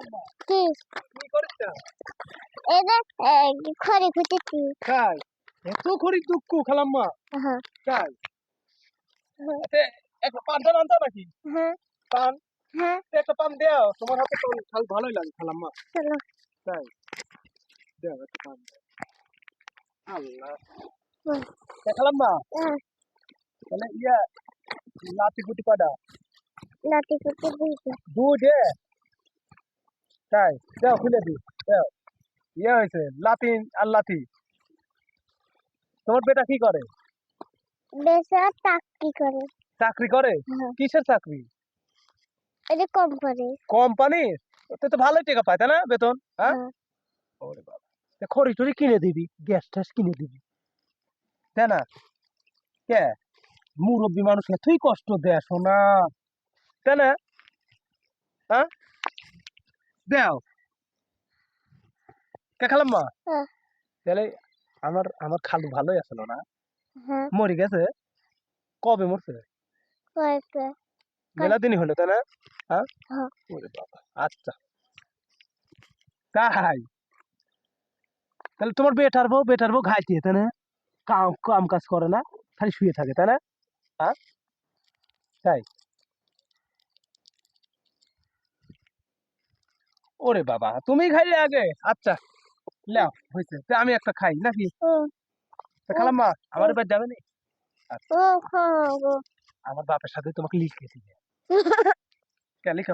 কি কি করিস না? এটা খড়ি খুঁজেছি। তাই এত খড়ি দুঃখ খালাম্মা হ্যাঁ তাই হ্যাঁ এতে একটা পান টান আনতো নাকি হ্যাঁ পান হ্যাঁ একটা পান দেও তোমার হাতে তো খাল ভালোই লাগে খালাম্মা চলো তাই দেও একটা পান দাও। আল্লাহ হুম, খালাম্মা হ্যাঁ, তাহলে ইয়া লাতি গুটি কটা লাঠি খুঁজে দিয়েছি। দুধে তাই দেও খুলে দি দেও ইয়ে হয়েছে লাতি আর লাতি তোমার বেটা কি করে বেসা চাকরি করে। চাকরি করে হ্যাঁ কিসের চাকরি এটা কম করে। কোম্পানির ওতে তো ভালোই টাকা পায় তাই না বেতন হ্যাঁ হ্যাঁ ওরে বাবা তা খড়ি টড়ি কিনে দিবি গ্যাস ট্যাস কিনে দিবি তাই না কে মুরব্বী মানুষ এতই কষ্ট দেয় শোনা তাই না হ্যাঁ দেও কে খালাম্মা হ্যাঁ তাহলে আমার আমার খালু ভালোই আছিল না হ্যাঁ মরে গেছে কবে মরছে কয়েকটা মেলা দিনই হলো তাই না হ্যাঁ হ্যাঁ ওরে বাবা আচ্ছা তাই তাহলে তোমার বেটার বউ ঘাইতে তাই না কাম কাম কাজ করে না খালি শুয়ে থাকে তাই না হ্যাঁ তাই ওরে বাবা তুমি খাইলে আগে আচ্ছা লেও হয়েছে তা আমি একটা খাই নাকি ও তা ও খালাম্মা ও আমার এবার যাবে নি আচ্ছা ও খাবো। আমার বাপের সাথে তোমাকে লিখে দিবে কে লিখে